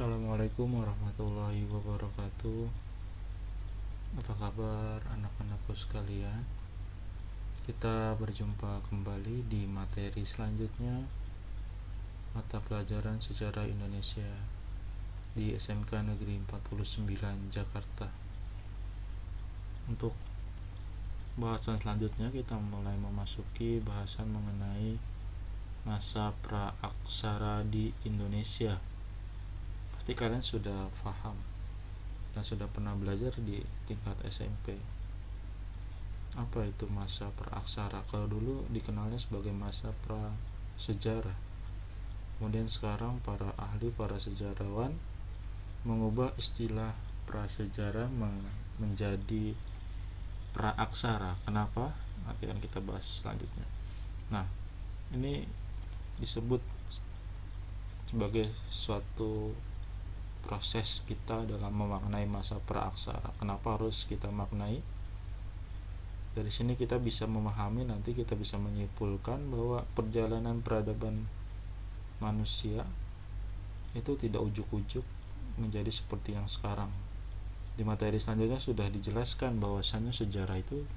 Assalamualaikum warahmatullahi wabarakatuh. Apa kabar anak-anakku sekalian? Kita berjumpa kembali di materi selanjutnya, mata pelajaran Sejarah Indonesia di SMK Negeri 49 Jakarta. Untuk bahasan selanjutnya kita mulai memasuki bahasan mengenai masa praaksara di Indonesia. Pasti kalian sudah paham dan sudah pernah belajar di tingkat SMP. Apa itu masa praaksara? Kalau dulu dikenalnya sebagai masa prasejarah. Kemudian sekarang para ahli, para sejarawan mengubah istilah prasejarah menjadi praaksara. Kenapa? Nanti akan kita bahas selanjutnya. Nah, ini disebut sebagai suatu proses kita dalam memaknai masa praaksara. Kenapa harus kita maknai? Dari sini kita bisa memahami, nanti kita bisa menyimpulkan bahwa perjalanan peradaban manusia itu tidak ujuk-ujuk menjadi seperti yang sekarang. Di materi selanjutnya sudah dijelaskan bahwasannya sejarah itu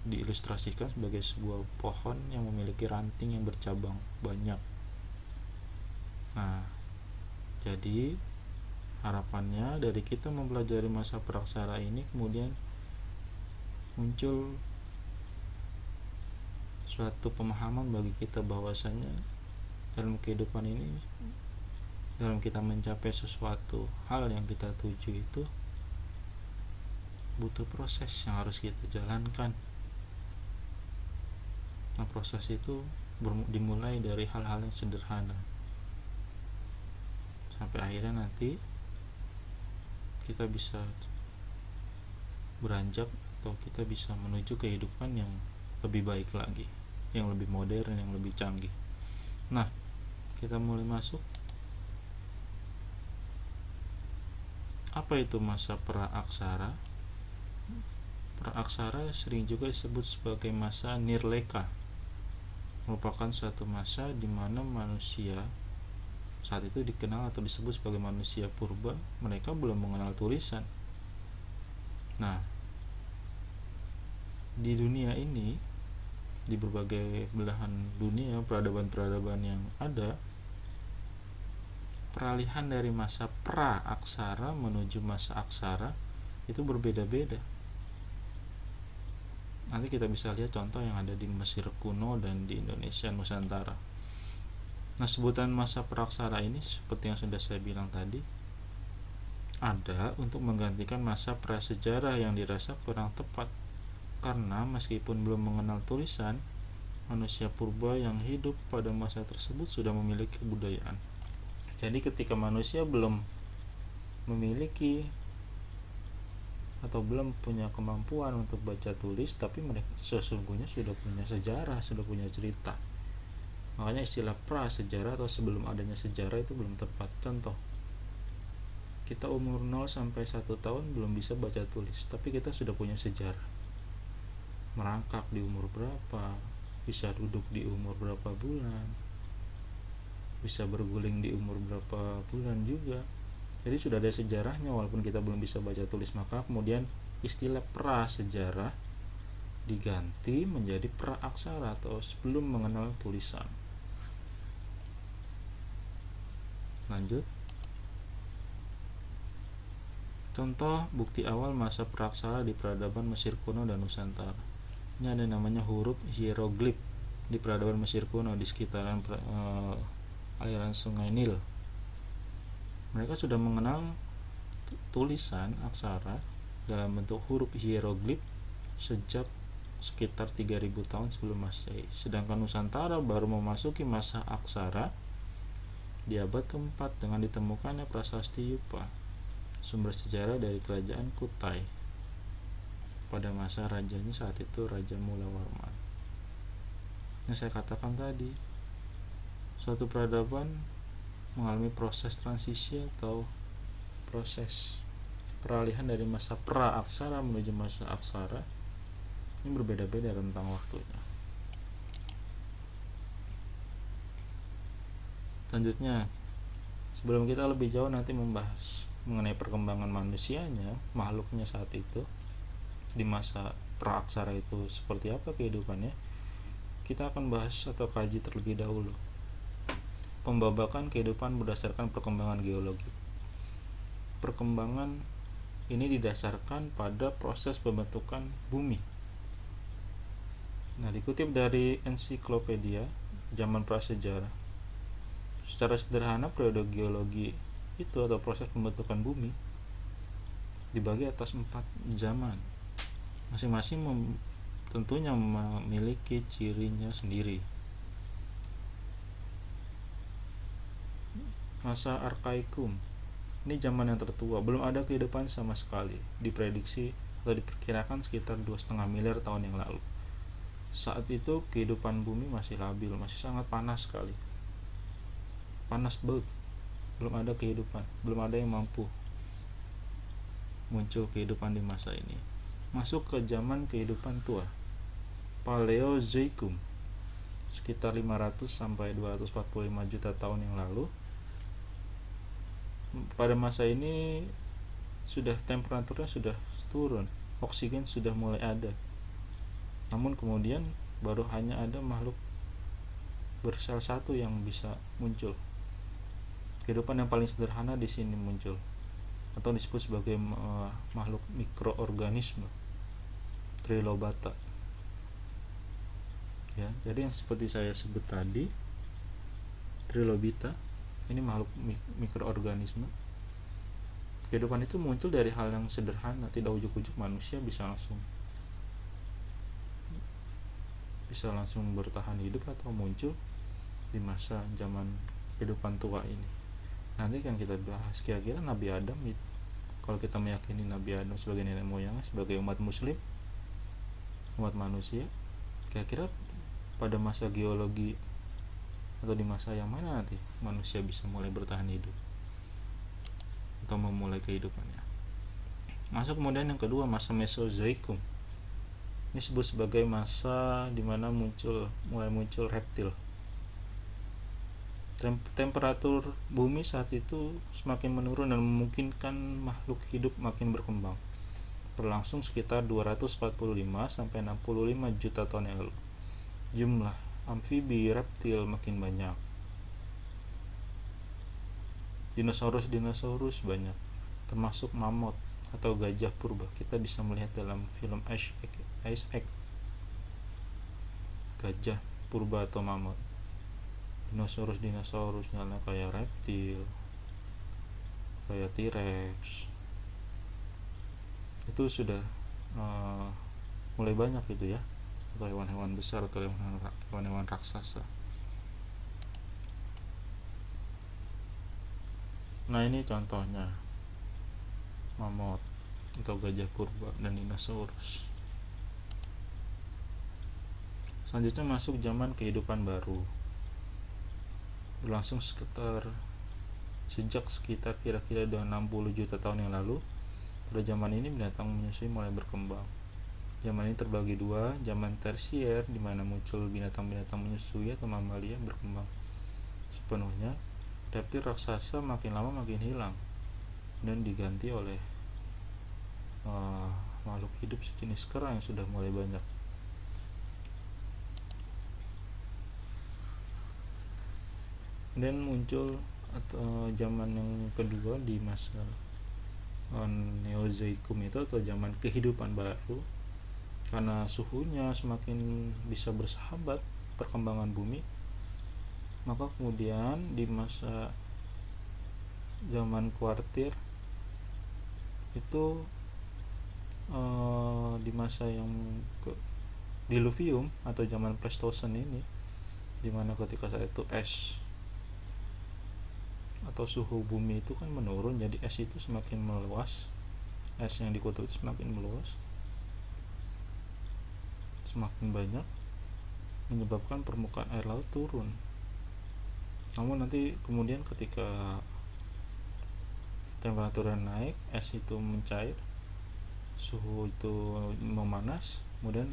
diilustrasikan sebagai sebuah pohon yang memiliki ranting yang bercabang banyak. Nah, jadi harapannya dari kita mempelajari masa praaksara ini kemudian muncul suatu pemahaman bagi kita bahwasanya dalam kehidupan ini, dalam kita mencapai sesuatu hal yang kita tuju itu butuh proses yang harus kita jalankan. Nah, proses itu dimulai dari hal-hal yang sederhana sampai akhirnya nanti kita bisa beranjak atau kita bisa menuju kehidupan yang lebih baik lagi, yang lebih modern, yang lebih canggih. Nah, kita mulai masuk. Apa itu masa praaksara? Praaksara sering juga disebut sebagai masa nirleka, merupakan suatu masa di mana manusia saat itu dikenal atau disebut sebagai manusia purba. Mereka belum mengenal tulisan. Nah, di dunia ini, di berbagai belahan dunia, peradaban-peradaban yang ada, peralihan dari masa praaksara menuju masa aksara itu berbeda-beda. Nanti kita bisa lihat contoh yang ada di Mesir kuno dan di Indonesia Nusantara. Nah, sebutan masa praaksara ini seperti yang sudah saya bilang tadi, ada untuk menggantikan masa prasejarah yang dirasa kurang tepat. Karena meskipun belum mengenal tulisan, manusia purba yang hidup pada masa tersebut sudah memiliki kebudayaan. Jadi ketika manusia belum memiliki atau belum punya kemampuan untuk baca tulis, tapi mereka sesungguhnya sudah punya sejarah, sudah punya cerita. Makanya istilah prasejarah atau sebelum adanya sejarah itu belum tepat. Contoh, kita umur 0 sampai 1 tahun belum bisa baca tulis, tapi kita sudah punya sejarah. Merangkak di umur berapa, bisa duduk di umur berapa bulan, bisa berguling di umur berapa bulan juga. Jadi sudah ada sejarahnya walaupun kita belum bisa baca tulis. Maka kemudian istilah prasejarah diganti menjadi praaksara atau sebelum mengenal tulisan. Lanjut. Contoh bukti awal masa praaksara di peradaban Mesir kuno dan Nusantara. Ini ada namanya huruf hieroglif di peradaban Mesir kuno di sekitaran aliran Sungai Nil. Mereka sudah mengenal tulisan aksara dalam bentuk huruf hieroglif sejak sekitar 3000 tahun sebelum Masehi. Sedangkan Nusantara baru memasuki masa aksara di abad keempat dengan ditemukannya prasasti Yupa, sumber sejarah dari kerajaan Kutai pada masa rajanya saat itu Raja Mulawarman. Yang saya katakan tadi, suatu peradaban mengalami proses transisi atau proses peralihan dari masa praaksara menuju masa aksara. Ini berbeda-beda rentang waktunya. Selanjutnya, Sebelum kita lebih jauh nanti membahas mengenai perkembangan manusianya, makhluknya saat itu, di masa praaksara itu seperti apa kehidupannya, kita akan bahas atau kaji terlebih dahulu pembabakan kehidupan berdasarkan perkembangan geologi. Perkembangan ini didasarkan pada proses pembentukan bumi. Nah, dikutip dari ensiklopedia zaman prasejarah, secara sederhana periode geologi itu atau proses pembentukan bumi dibagi atas 4 zaman. Masing-masing tentunya memiliki cirinya sendiri. Masa Arkaikum, ini zaman yang tertua, belum ada kehidupan sama sekali. Diprediksi atau diperkirakan sekitar 2,5 miliar tahun yang lalu. Saat itu kehidupan bumi masih labil, masih sangat panas sekali. Panas banget. Belum ada kehidupan, belum ada yang mampu muncul kehidupan di masa ini. Masuk ke zaman kehidupan tua, Paleozoikum, sekitar 500 sampai 245 juta tahun yang lalu. Pada masa ini sudah temperaturnya sudah turun, oksigen sudah mulai ada. Namun kemudian baru hanya ada makhluk bersel satu yang bisa muncul. Kehidupan yang paling sederhana di sini muncul, atau disebut sebagai makhluk mikroorganisme, Trilobata. Ya, jadi yang seperti saya sebut tadi, Trilobita, ini makhluk mikroorganisme. Kehidupan itu muncul dari hal yang sederhana, tidak ujuk-ujuk manusia bisa langsung bertahan hidup atau muncul di masa zaman kehidupan tua ini. Nanti kan kita bahas kira-kira Nabi Adam itu, kalau kita meyakini Nabi Adam sebagai nenek moyang, sebagai umat muslim, umat manusia, kira-kira pada masa geologi atau di masa yang mana nanti manusia bisa mulai bertahan hidup atau memulai kehidupannya. Masuk kemudian yang kedua, masa Mesozoikum. Ini disebut sebagai masa di mana mulai muncul reptil. Temperatur bumi saat itu semakin menurun dan memungkinkan makhluk hidup makin berkembang. Berlangsung sekitar 245 sampai 65 juta tahun yang lalu. Jumlah amfibi, reptil makin banyak. Dinosaurus banyak, termasuk mamut atau gajah purba. Kita bisa melihat dalam film Ice Age gajah purba atau mamut. Dinosaurus misalnya kayak reptil, kayak T-Rex, itu sudah mulai banyak gitu ya, atau hewan-hewan besar atau hewan-hewan raksasa. Nah, ini contohnya mamut atau gajah purba dan dinosaurus. Selanjutnya masuk zaman kehidupan baru, berlangsung sejak sekitar kira-kira 60 juta tahun yang lalu. Pada zaman ini binatang menyusui mulai berkembang. Zaman ini terbagi dua, zaman tersier di mana muncul binatang-binatang menyusui atau mamalia berkembang sepenuhnya. Reptil raksasa makin lama makin hilang dan diganti oleh makhluk hidup sejenis kera yang sudah mulai banyak. Dan muncul zaman yang kedua di masa Neozoikum itu atau zaman kehidupan baru, karena suhunya semakin bisa bersahabat perkembangan bumi, maka kemudian di masa zaman kuartir itu di masa yang diluvium atau zaman Pleistosen ini, dimana ketika saat itu es atau suhu bumi itu kan menurun, jadi es itu semakin meluas, es yang di kutub itu semakin meluas, semakin banyak, menyebabkan permukaan air laut turun. Namun nanti kemudian ketika temperaturnya naik, es itu mencair, suhu itu memanas, kemudian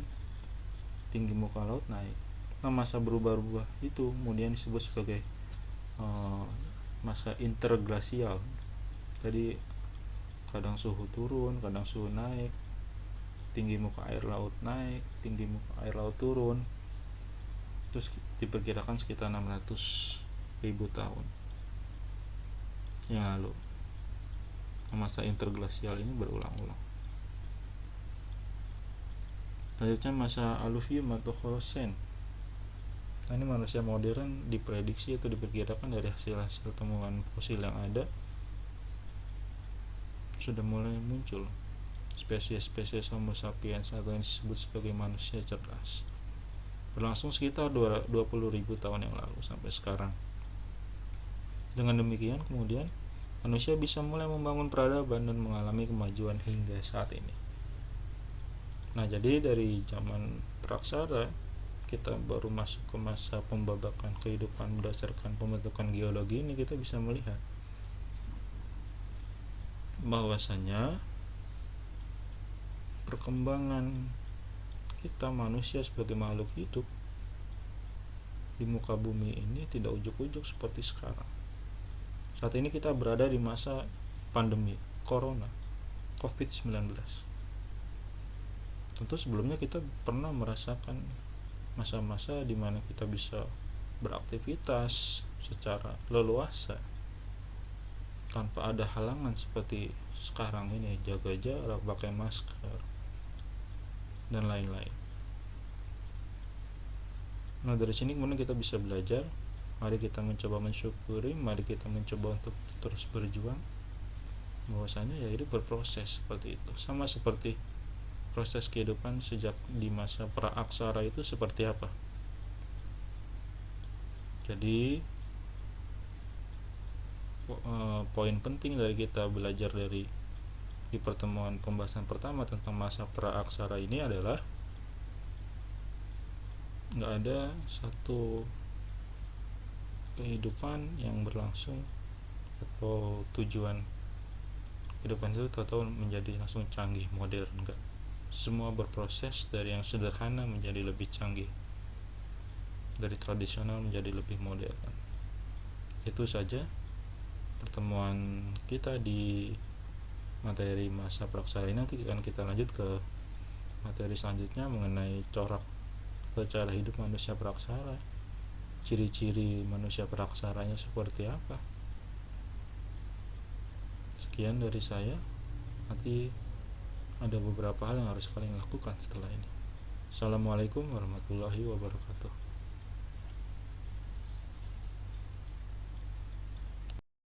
tinggi muka laut naik. Nah, masa berubah-ubah itu kemudian disebut sebagai masa interglasial. Jadi kadang suhu turun, kadang suhu naik, tinggi muka air laut naik, tinggi muka air laut turun. Terus diperkirakan sekitar 600.000 tahun yang lalu masa interglasial ini berulang-ulang. Selanjutnya masa aluvium atau Holocene. Nah, ini manusia modern diprediksi atau diperkirakan dari hasil-hasil temuan fosil yang ada sudah mulai muncul spesies-spesies Homo sapiens atau yang disebut sebagai manusia cerdas, berlangsung sekitar 20.000 tahun yang lalu sampai sekarang. Dengan demikian kemudian manusia bisa mulai membangun peradaban dan mengalami kemajuan hingga saat ini. Nah, jadi dari zaman praksara kita baru masuk ke masa pembabakan kehidupan berdasarkan pembentukan geologi ini, kita bisa melihat bahwasanya perkembangan kita manusia sebagai makhluk hidup di muka bumi ini tidak ujuk-ujuk seperti sekarang. Saat ini kita berada di masa pandemi corona COVID-19. Tentu sebelumnya kita pernah merasakan masa-masa di mana kita bisa beraktivitas secara leluasa tanpa ada halangan seperti sekarang ini, jaga jarak, pakai masker, dan lain-lain. Nah, dari sini kemudian kita bisa belajar, mari kita mencoba mensyukuri, mari kita mencoba untuk terus berjuang, bahwasanya ya hidup berproses seperti itu. Sama seperti proses kehidupan sejak di masa praaksara itu seperti apa. Jadi poin penting dari kita belajar dari di pertemuan pembahasan pertama tentang masa praaksara ini adalah nggak ada satu kehidupan yang berlangsung atau tujuan kehidupan itu tahu-tahu menjadi langsung canggih modern. Enggak, semua berproses dari yang sederhana menjadi lebih canggih, dari tradisional menjadi lebih modern. Itu saja pertemuan kita di materi masa praksara ini. Nanti akan kita lanjut ke materi selanjutnya mengenai corak atau cara hidup manusia praksara, ciri-ciri manusia praksaranya seperti apa. Sekian dari saya. Nanti ada beberapa hal yang harus kalian lakukan setelah ini. Assalamualaikum warahmatullahi wabarakatuh.